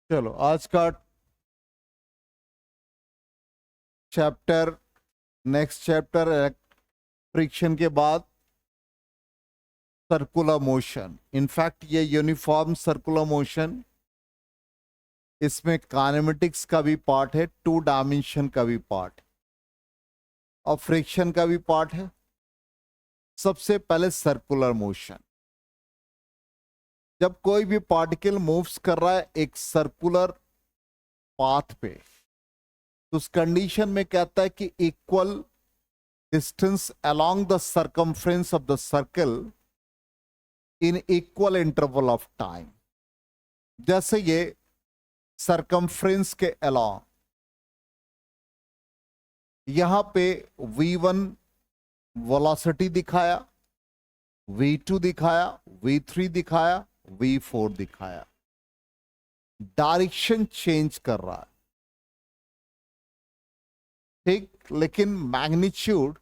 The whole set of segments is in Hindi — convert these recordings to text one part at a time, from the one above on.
चलो आज का चैप्टर, नेक्स्ट चैप्टर फ्रिक्शन के बाद सर्कुलर मोशन। इनफैक्ट ये यूनिफॉर्म सर्कुलर मोशन, इसमें काइनेमेटिक्स का भी पार्ट है, टू डायमेंशन का भी पार्ट है और फ्रिक्शन का भी पार्ट है। सबसे पहले सर्कुलर मोशन। जब कोई भी पार्टिकल मूव्स कर रहा है एक सर्कुलर पाथ पे, तो उस कंडीशन में कहता है कि equal distance along the circumference of the circle in equal interval of time. जैसे ये सर्कमफ्रेंस के अलोंग यहां पे v1 वेलोसिटी दिखाया, v2 दिखाया, v3 दिखाया, v4 दिखाया, डायरेक्शन चेंज कर रहा है, ठीक, लेकिन मैग्नीट्यूड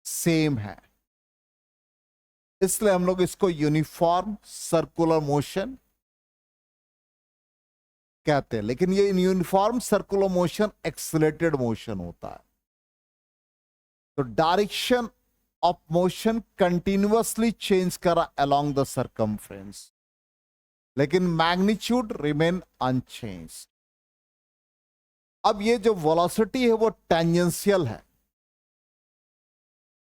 सेम है। इसलिए हम लोग इसको यूनिफॉर्म सर्कुलर मोशन कहते हैं। लेकिन ये uniform circular motion accelerated motion होता है, तो direction of motion continuously change करा अलोंग द सर्कमफ्रेंस, लेकिन मैग्नीट्यूड रिमेन अनचेंज्ड। अब ये जो वेलोसिटी है वो टेंजेंशियल है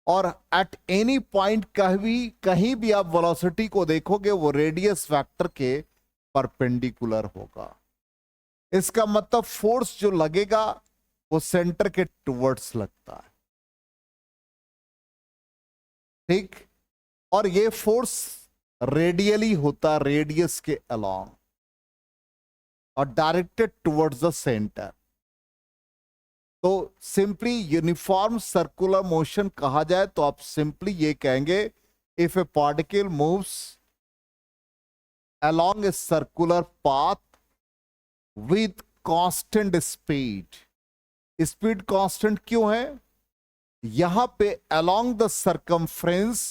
और एट एनी पॉइंट कहीं भी आप वेलोसिटी को देखोगे वो रेडियस वेक्टर के परपेंडिकुलर होगा। इसका मतलब फोर्स जो लगेगा वो सेंटर के टुवर्ड्स लगता है, ठीक, और ये फोर्स रेडियली होता है, रेडियस के अलोंग और डायरेक्टेड टुवर्ड्स द सेंटर। तो सिंपली यूनिफॉर्म सर्कुलर मोशन कहा जाए तो आप सिंपली ये कहेंगे, if A particle moves along a circular path with constant speed। Speed constant क्यों है? यहां पे along the circumference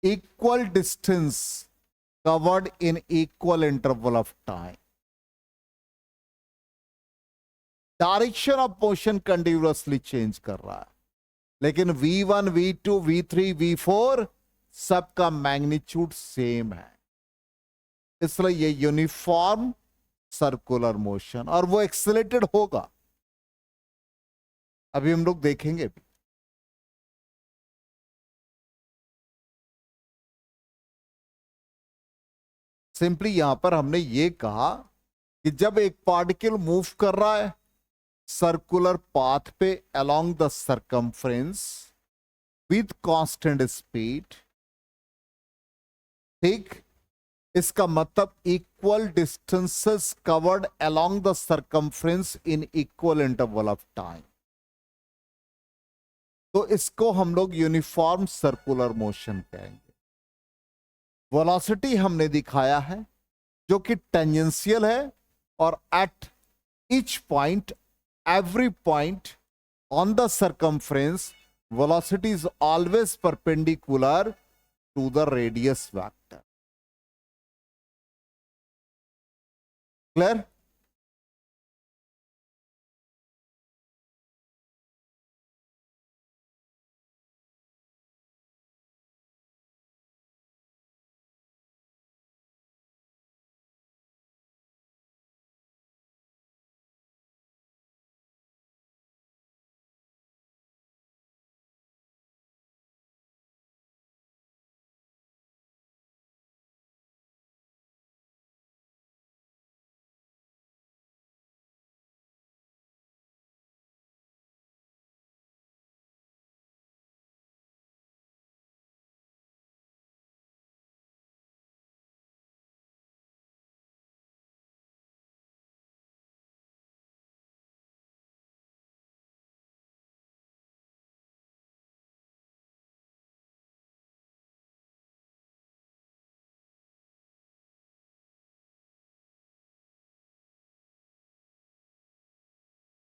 equal distance covered in equal interval of time। Direction of motion continuously change कर रहा है, लेकिन v1 v2 v3 v4 सबका मैग्नीट्यूड सेम है। इसलिए ये यूनिफॉर्म सर्कुलर मोशन, और वो एक्सेलरेटेड होगा, अभी हम लोग देखेंगे भी। सिंपली यहां पर हमने ये कहा कि जब एक पार्टिकल मूव कर रहा है सर्कुलर पाथ पे along the circumference with constant speed, ठीक, इसका मतलब equal distances covered along the circumference in equal interval of time, तो इसको हम लोग यूनिफॉर्म सर्कुलर मोशन कहेंगे। वेलोसिटी हमने दिखाया है जो कि टेंजेंशियल है, और at each point, every point on the circumference, velocity is always perpendicular to the radius vector। Clear?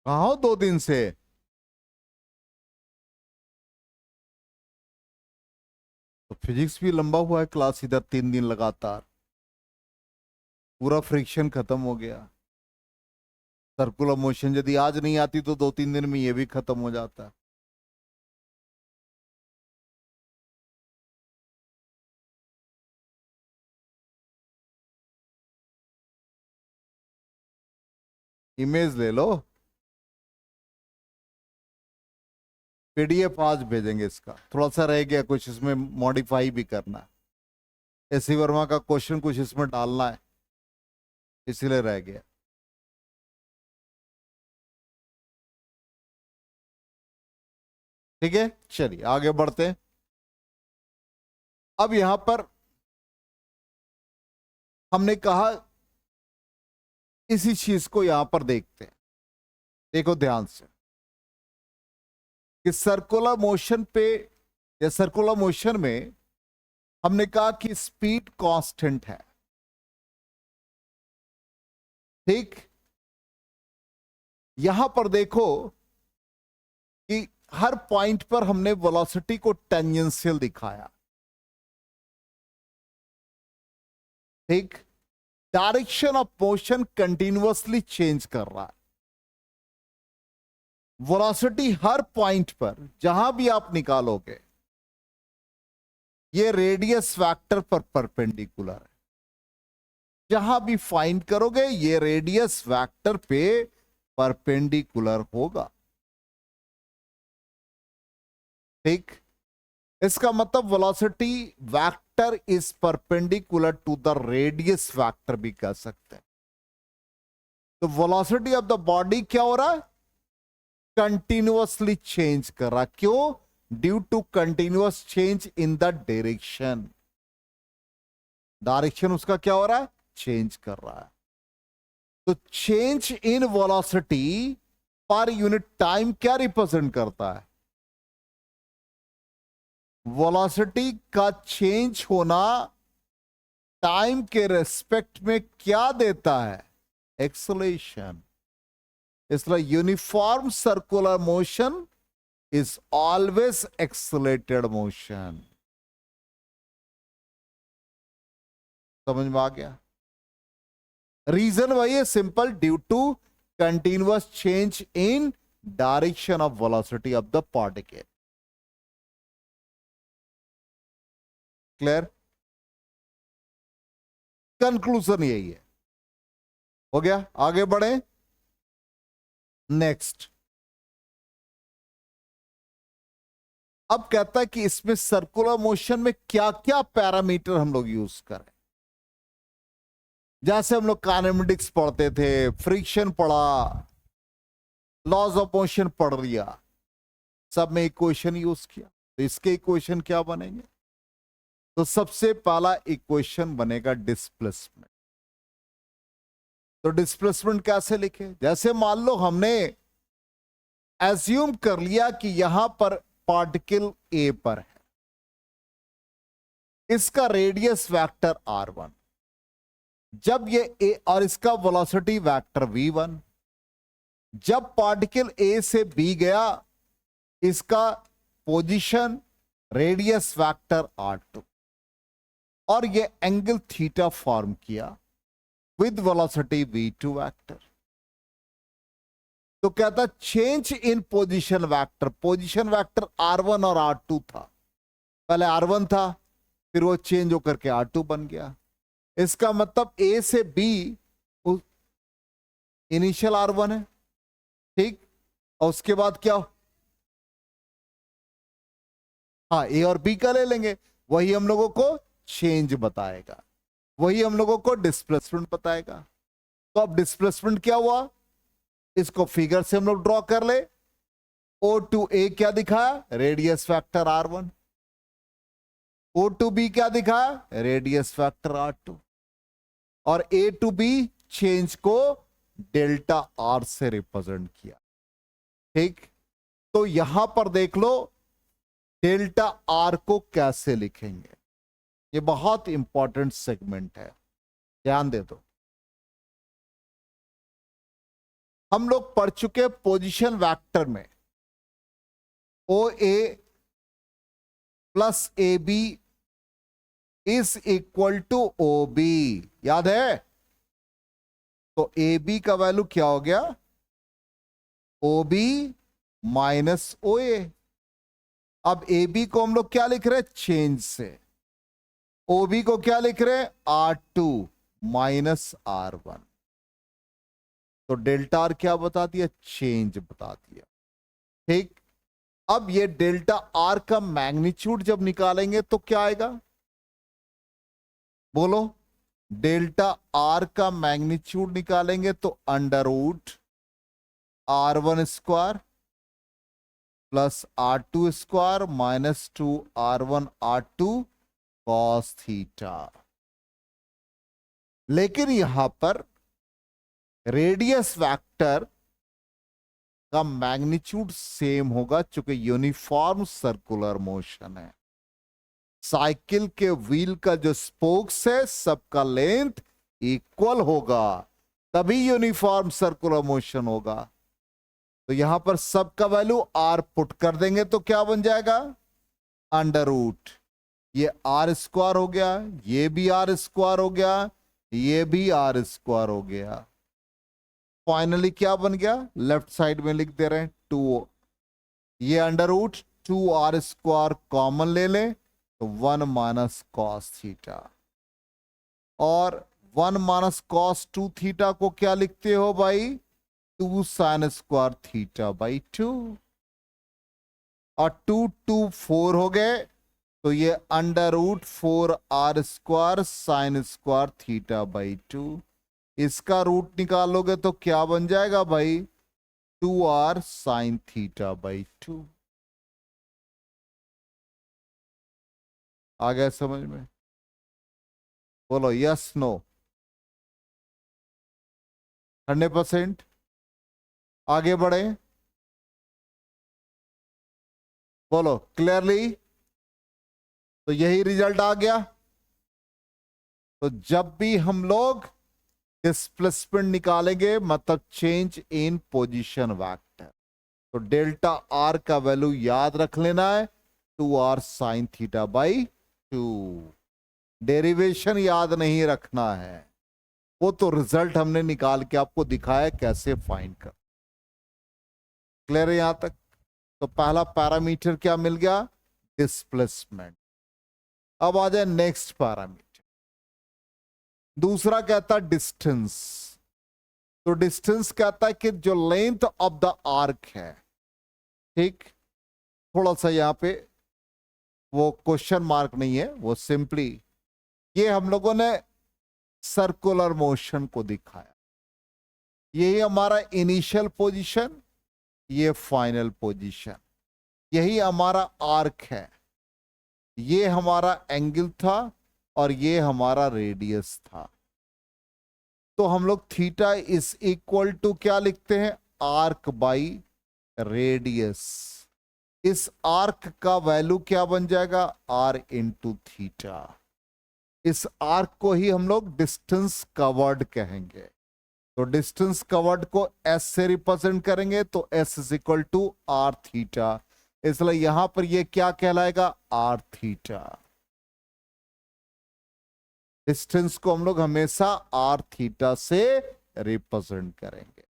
कहा हो 2 दिन से? तो फिजिक्स भी लंबा हुआ है क्लास, इधर 3 दिन लगातार। पूरा फ्रिक्शन खत्म हो गया। सर्कुलर मोशन यदि आज नहीं आती तो 2-3 दिन में ये भी खत्म हो जाता। इमेज ले लो, पीडीएफ आज भेजेंगे। इसका थोड़ा सा रह गया, कुछ इसमें मॉडिफाई भी करना है। एसी वर्मा का क्वेश्चन कुछ इसमें डालना है, इसलिए रह गया। ठीक है, चलिए आगे बढ़ते हैं। अब यहां पर हमने कहा, इसी चीज को यहां पर देखते हैं। देखो ध्यान से कि सर्कुलर मोशन पे या सर्कुलर मोशन में हमने कहा कि स्पीड कांस्टेंट है। ठीक, यहां पर देखो कि हर पॉइंट पर हमने वेलोसिटी को टेंजेंशियल दिखाया। ठीक, direction of motion continuously change कर रहा है। वेलोसिटी हर पॉइंट पर जहां भी आप निकालोगे, ये रेडियस वेक्टर पर परपेंडिकुलर है। जहां भी फाइंड करोगे ये रेडियस वेक्टर पे परपेंडिकुलर होगा। ठीक, इसका मतलब velocity vector is perpendicular to the radius vector भी कह सकते हैं। तो वेलोसिटी ऑफ द बॉडी क्या हो रहा है? कंटिन्यूअसली चेंज कर रहा। क्यों? Due to continuous change in the direction. Direction उसका क्या हो रहा है? चेंज कर रहा है। तो change in velocity per unit time क्या रिप्रेजेंट करता है? वेलोसिटी का चेंज होना टाइम के रेस्पेक्ट में क्या देता है? एक्सेलरेशन। इसलिए uniform circular motion is always accelerated motion. समझ में आ गया? रीजन वही है, simple, due to continuous change in direction of velocity of the particle. Clear? Conclusion यही है। हो गया, आगे बढ़े। नेक्स्ट, अब कहता है कि इसमें सर्कुलर मोशन में क्या क्या पैरामीटर हम लोग यूज करें। जैसे हम लोग काइनेमेटिक्स पढ़ते थे, फ्रिक्शन पढ़ा, लॉज ऑफ मोशन पढ़ लिया, सब में इक्वेशन यूज किया। तो इसके इक्वेशन क्या बनेंगे? तो सबसे पहला इक्वेशन बनेगा डिस्प्लेसमेंट। तो डिस्प्लेसमेंट कैसे लिखे? जैसे मान लो हमने एज्यूम कर लिया कि यहां पर पार्टिकल ए पर है, इसका रेडियस वेक्टर r1, जब ये ए और इसका वेलोसिटी वेक्टर v1, जब पार्टिकल ए से बी गया, इसका पोजीशन रेडियस वेक्टर r2, और ये एंगल थीटा फॉर्म किया विद वेलोसिटी v2 वेक्टर। तो कहता change in position vector. Position vector r1 और r2 था, पहले r1 था, फिर वो चेंज होकर के r2 बन गया। इसका मतलब a से b इनिशियल r1 है, ठीक, और उसके बाद क्या? हाँ, a और b का ले लेंगे, वही हम लोगों को चेंज बताएगा, वही हम लोगों को डिस्प्लेसमेंट बताएगा। तो अब डिस्प्लेसमेंट क्या हुआ, इसको फिगर से हम लोग ड्रॉ कर ले। O टू A क्या दिखाया? Radius factor R1। O to B क्या दिखाया? Radius factor R2। और A टू B चेंज को डेल्टा R से रिप्रेजेंट किया। ठीक, तो यहां पर देख लो डेल्टा R को कैसे लिखेंगे। ये बहुत इंपॉर्टेंट सेगमेंट है, ध्यान दे दो। हम लोग पढ़ चुके पोजीशन वेक्टर में OA plus AB is equal to OB, याद है? तो ए बी का वैल्यू क्या हो गया, ओ बी माइनस ओ ए। अब ए बी को हम लोग क्या लिख रहे हैं, चेंज से। ओ बी को क्या लिख रहे हैं, R2 माइनस R1। तो डेल्टा आर क्या बता दिया, चेंज बता दिया। ठीक, अब ये डेल्टा आर का मैग्नीट्यूड जब निकालेंगे तो क्या आएगा, बोलो। डेल्टा आर का मैग्नीट्यूड निकालेंगे तो under root R1 square plus R2 square minus 2 R1 R2 cos theta. लेकिन यहां पर रेडियस वेक्टर का मैग्नीट्यूड सेम होगा, चूंकि यूनिफॉर्म सर्कुलर मोशन है। साइकिल के व्हील का जो स्पोक्स है सबका लेंथ इक्वल होगा, तभी यूनिफॉर्म सर्कुलर मोशन होगा। तो यहां पर सबका वैल्यू आर पुट कर देंगे तो क्या बन जाएगा, अंडर रूट ये आर स्क्वायर हो गया, ये भी आर स्क्वायर हो गया, ये भी आर स्क्वायर हो गया। फाइनली क्या बन गया, लेफ्ट साइड में लिख दे रहे हैं 2, ये under root 2 R square common ले लें तो 1 माइनस कॉस थीटा, और 1 माइनस कॉस 2 थीटा को क्या लिखते हो भाई, 2 साइन स्क्वायर थीटा बाई 2, और 2 2 4 हो गए, तो ये under root 4 R square sine square theta by 2। इसका रूट निकालोगे तो क्या बन जाएगा भाई, 2R साइन थीटा बाई 2। आ गया समझ में, बोलो यस नो, 100%। आगे बढ़े, बोलो क्लियरली। तो यही रिजल्ट आ गया। तो जब भी हम लोग डिस्प्लेसमेंट निकालेंगे, मतलब चेंज इन पोजीशन वेक्टर, तो डेल्टा आर का वैल्यू याद रख लेना है, 2R sine theta by 2। Derivation याद नहीं रखना है, वो तो रिजल्ट हमने निकाल के आपको दिखाया कैसे फाइंड कर। क्लियर है यहां तक। तो पहला पैरामीटर क्या मिल गया, डिस्प्लेसमेंट। अब आ जाए नेक्स्ट पैरामीटर, दूसरा कहता है डिस्टेंस। तो डिस्टेंस कहता है कि जो लेंथ ऑफ द आर्क है, ठीक, थोड़ा सा यहां पे वो क्वेश्चन मार्क नहीं है, वो सिंपली ये हम लोगों ने सर्कुलर मोशन को दिखाया। यही हमारा इनिशियल पोजीशन, ये फाइनल पोजीशन, यही हमारा आर्क है, ये हमारा एंगल था और ये हमारा रेडियस था। तो हम लोग थीटा इज इक्वल टू क्या लिखते हैं, आर्क बाई रेडियस। इस आर्क का वैल्यू क्या बन जाएगा, आर इंटू थीटा। इस आर्क को ही हम लोग डिस्टेंस कवर्ड कहेंगे। तो डिस्टेंस कवर्ड को एस से रिप्रेजेंट करेंगे, तो S is equal to R theta, इसलिए यहां पर ये क्या कहलाएगा, आर थीटा। डिस्टेंस को हम लोग हमेशा आर थीटा से रिप्रेजेंट करेंगे।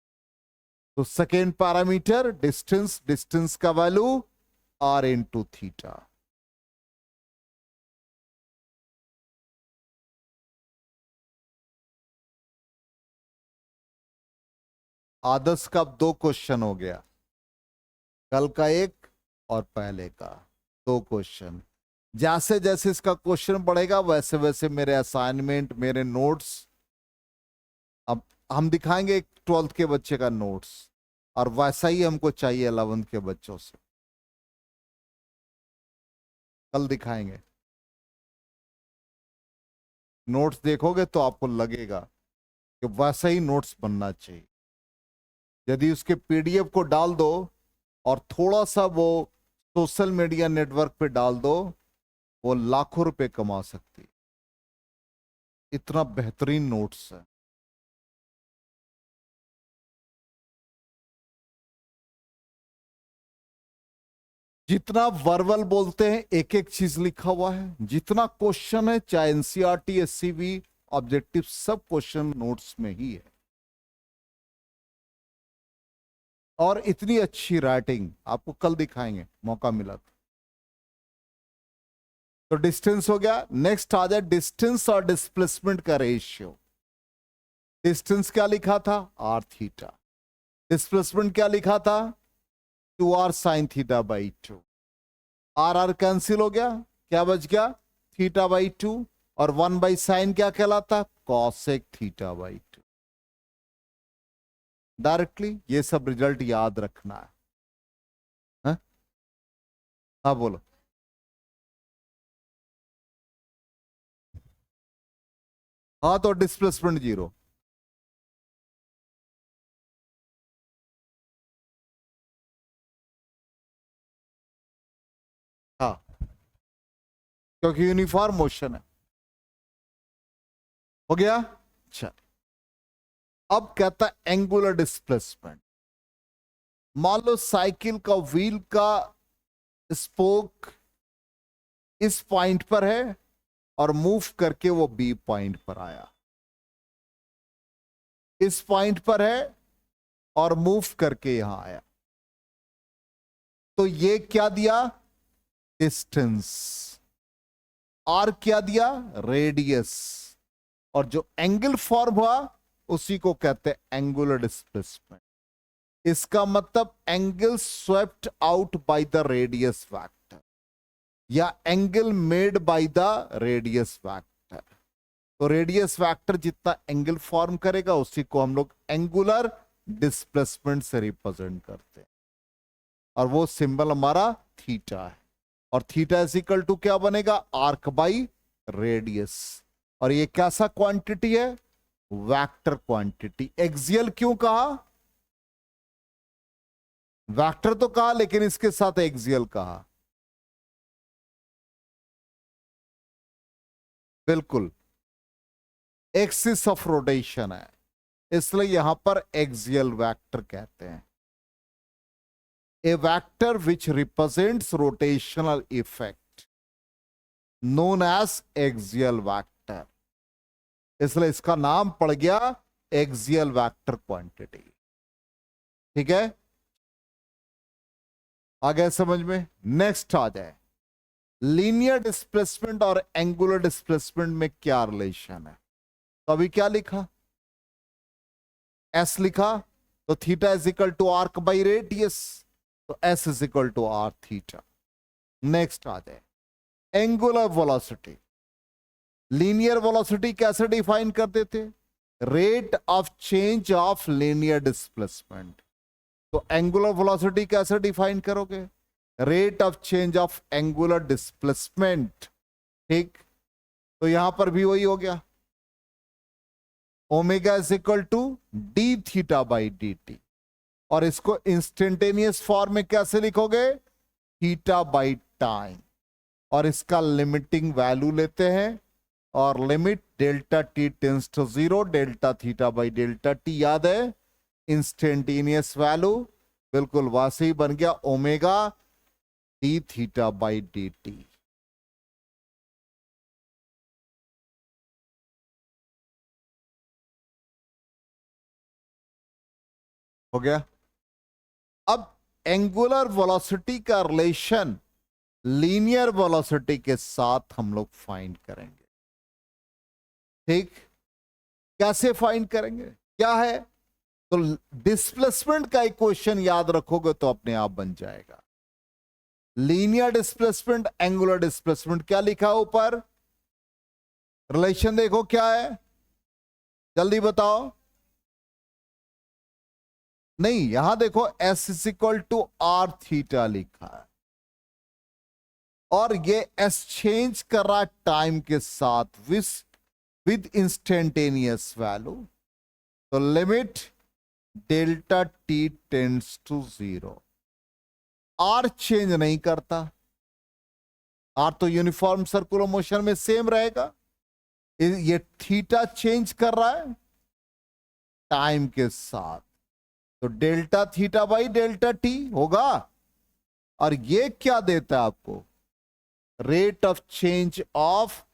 तो सेकेंड पैरामीटर डिस्टेंस, डिस्टेंस का वैल्यू आर इंटू थीटा। आदर्श का अब 2 क्वेश्चन हो गया, कल का 1 और पहले का 2 क्वेश्चन। जैसे जैसे इसका क्वेश्चन बढ़ेगा वैसे वैसे मेरे असाइनमेंट, मेरे नोट्स, अब हम दिखाएंगे एक 12th के बच्चे का नोट्स, और वैसा ही हमको चाहिए 11th के बच्चों से, कल दिखाएंगे। नोट्स देखोगे तो आपको लगेगा कि वैसा ही नोट्स बनना चाहिए। यदि उसके पीडीएफ को डाल दो और थोड़ा सा वो सोशल मीडिया नेटवर्क पे डाल दो, वो लाखों रुपए कमा सकती है। इतना बेहतरीन नोट्स है। जितना वर्बल बोलते हैं एक एक चीज लिखा हुआ है, जितना क्वेश्चन है चाहे एनसीईआरटी, एससीबी, ऑब्जेक्टिव, सब क्वेश्चन नोट्स में ही है। और इतनी अच्छी राइटिंग आपको कल दिखाएंगे मौका मिला तो डिस्टेंस हो गया। नेक्स्ट आ जाए डिस्टेंस और डिस्प्लेसमेंट का रेशियो। डिस्टेंस क्या लिखा था, आर थीटा। डिस्प्लेसमेंट क्या लिखा था, 2r sine theta by 2। R R cancel हो गया, क्या बच गया, थीटा बाई 2। और 1 बाई साइन क्या कहलाता, कॉसेक थीटा बाई 2। डायरेक्टली ये सब रिजल्ट याद रखना है। हाँ बोलो। हाँ तो डिस्प्लेसमेंट 0। हाँ क्योंकि यूनिफॉर्म मोशन है। हो गया। अच्छा अब कहता है एंगुलर डिस्प्लेसमेंट। मान लो साइकिल का व्हील का स्पोक इस पॉइंट पर है और मूव करके वो बी पॉइंट पर आया। इस पॉइंट पर है और मूव करके यहां आया। तो ये क्या दिया, डिस्टेंस। आर क्या दिया, रेडियस। और जो एंगल फॉर्म हुआ उसी को कहते हैं एंगुलर डिस्प्लेसमेंट। इसका मतलब angle swept out by the radius factor या angle made by the radius factor. तो रेडियस फैक्टर जितना एंगल फॉर्म करेगा उसी को हम लोग एंगुलर डिस्प्लेसमेंट से रिप्रेजेंट करते हैं। और वो सिंबल हमारा थीटा है। और थीटा इज इक्वल टू क्या बनेगा, आर्क बाई रेडियस। और ये कैसा क्वांटिटी है, वेक्टर क्वांटिटी। एक्सियल क्यों कहा, वेक्टर तो कहा लेकिन इसके साथ एक्सियल कहा। बिल्कुल एक्सिस ऑफ रोटेशन है, इसलिए यहां पर एक्सियल वेक्टर कहते हैं। A vector which represents rotational effect known as axial vector, इसलिए इसका नाम पड़ गया एक्सियल वेक्टर क्वांटिटी। ठीक है, आ गया समझ में। नेक्स्ट आ जाए लीनियर डिस्प्लेसमेंट और एंगुलर डिस्प्लेसमेंट में क्या रिलेशन है। तो अभी क्या लिखा, एस लिखा, तो theta is equal to arc by radius, तो S is equal to R theta. Next आ जाए एंगुलर वेलोसिटी। लीनियर वेलोसिटी कैसे डिफाइन करते थे, rate of change of linear displacement. तो एंगुलर वेलोसिटी कैसे डिफाइन करोगे, rate of change of angular displacement. ठीक, तो यहां पर भी वही हो गया, omega is equal to D theta by D T. और इसको इंस्टेंटेनियस फॉर्म में कैसे लिखोगे, थीटा बाई टाइम। और इसका लिमिटिंग वैल्यू लेते हैं, और limit delta T tends to 0, delta theta by delta T याद है, इंस्टेंटेनियस वैल्यू बिल्कुल वैसे ही बन गया, omega D theta by D T. हो गया। अब एंगुलर वेलोसिटी का रिलेशन लीनियर वेलोसिटी के साथ हम लोग फाइंड करेंगे। ठीक, कैसे फाइंड करेंगे, क्या है, तो डिस्प्लेसमेंट का इक्वेशन याद रखोगे तो अपने आप बन जाएगा। लीनियर डिस्प्लेसमेंट एंगुलर डिस्प्लेसमेंट, क्या लिखा ऊपर, रिलेशन देखो क्या है, जल्दी बताओ। नहीं यहां देखो S is equal to R theta लिखा है, और ये एस चेंज कर रहा है टाइम के साथ विद इंस्टेंटेनियस वैल्यू। तो limit delta T tends to 0। R change नहीं करता, आर तो यूनिफॉर्म सर्कुलर मोशन में सेम रहेगा। ये थीटा चेंज कर रहा है टाइम के साथ, तो delta theta by delta T होगा। और ये क्या देता है आपको, rate of change of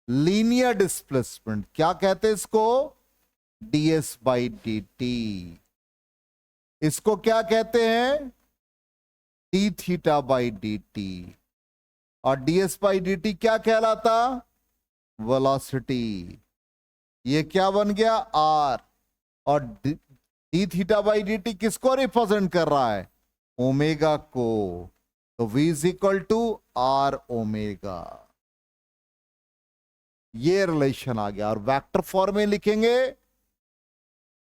linear displacement, क्या कहते हैं इसको, ds बाई dt। इसको क्या कहते हैं? D theta by D T. और ds बाई डी टी क्या कहलाता? वेलोसिटी। ये क्या बन गया? r। और D theta by D T किसको रिप्रेजेंट कर रहा है? ओमेगा को। तो v is equal to R omega. ये रिलेशन आ गया। और वेक्टर फॉर्म में लिखेंगे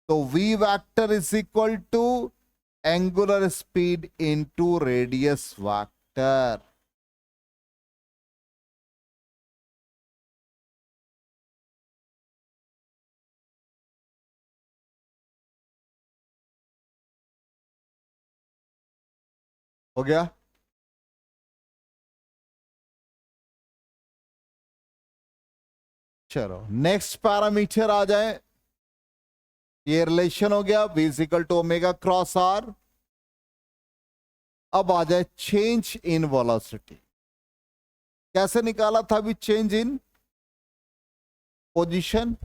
तो v vector is equal to angular speed into radius vector. हो गया? चलो नेक्स्ट पैरामीटर आ जाए। ये रिलेशन हो गया v is equal to omega cross R. अब आ जाए चेंज इन वेलोसिटी। कैसे निकाला था अभी change in position?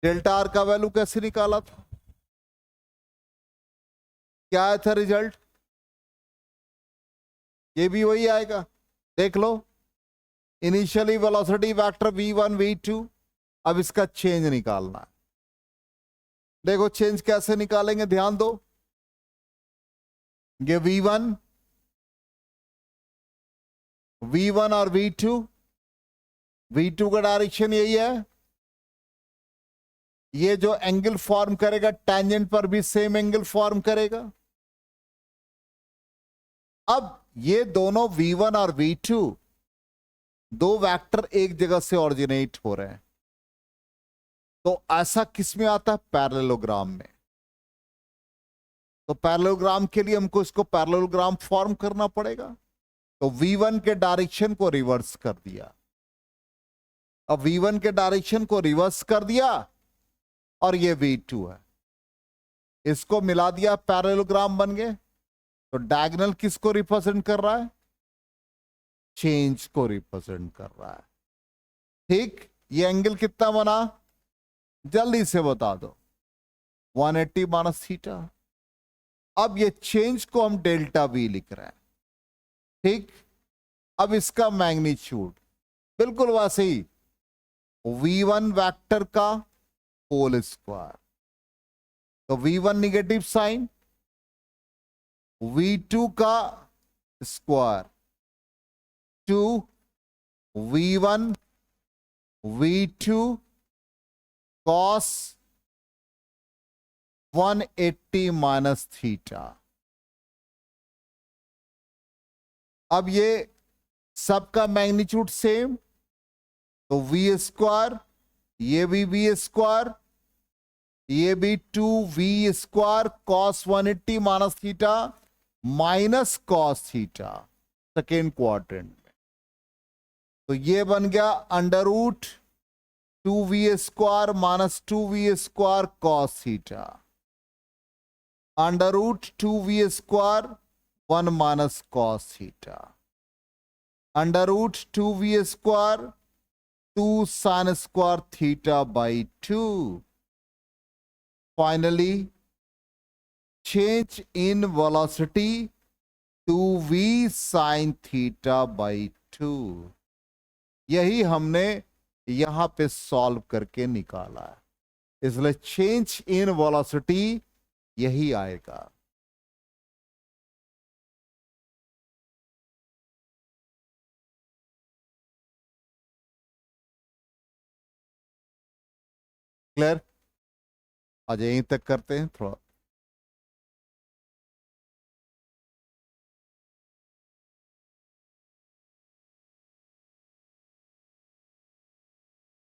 Delta R का वैल्यू कैसे निकाला था? क्या आया था रिजल्ट? ये भी वही आएगा, देख लो। Initially velocity vector v1 v2। अब इसका चेंज निकालना है। देखो चेंज कैसे निकालेंगे, ध्यान दो। ये v1 और v2 का डायरेक्शन यही है। ये जो एंगल फॉर्म करेगा टेंजेंट पर भी सेम एंगल फॉर्म करेगा। अब ये दोनों v1 और v2 दो वेक्टर एक जगह से ऑरिजिनेट हो रहे हैं। तो ऐसा किस में आता है? पैरेललोग्राम में। तो पैरेललोग्राम के लिए हमको इसको पैरेललोग्राम फॉर्म करना पड़ेगा। तो v1 के डायरेक्शन को रिवर्स कर दिया। अब v1 के डायरेक्शन को रिवर्स कर दिया और ये v2 है, इसको मिला दिया, पैरेललोग्राम बन गए। तो डायगोनल किसको रिप्रेजेंट कर रहा है? चेंज को रिप्रेजेंट कर रहा है। ठीक, ये एंगल कितना बना? जल्दी से बता दो। 180 माइनस थीटा। अब ये चेंज को हम डेल्टा वी लिख रहे हैं। ठीक, अब इसका मैग्नीट्यूड बिल्कुल वैसे ही v1 वेक्टर का होल स्क्वायर। तो v1 निगेटिव साइन, v2 का स्क्वायर, two v1 v2 cos 180 minus theta. अब ये सबका मैग्नीट्यूड सेम, तो v स्क्वायर, ये भी v स्क्वायर, ये भी 2v square cos 180 minus theta minus cos theta second quadrant में। तो ये बन गया under root 2v square minus 2v square cos theta, under root 2v square 1 minus cos theta, under root 2v square 2 sin square theta by 2। Finally change in velocity 2v sin theta by 2। यही हमने यहां पे सॉल्व करके निकाला है। इसलिए चेंज इन वेलोसिटी यही आएगा। क्लियर? आज यहीं तक करते हैं, थोड़ा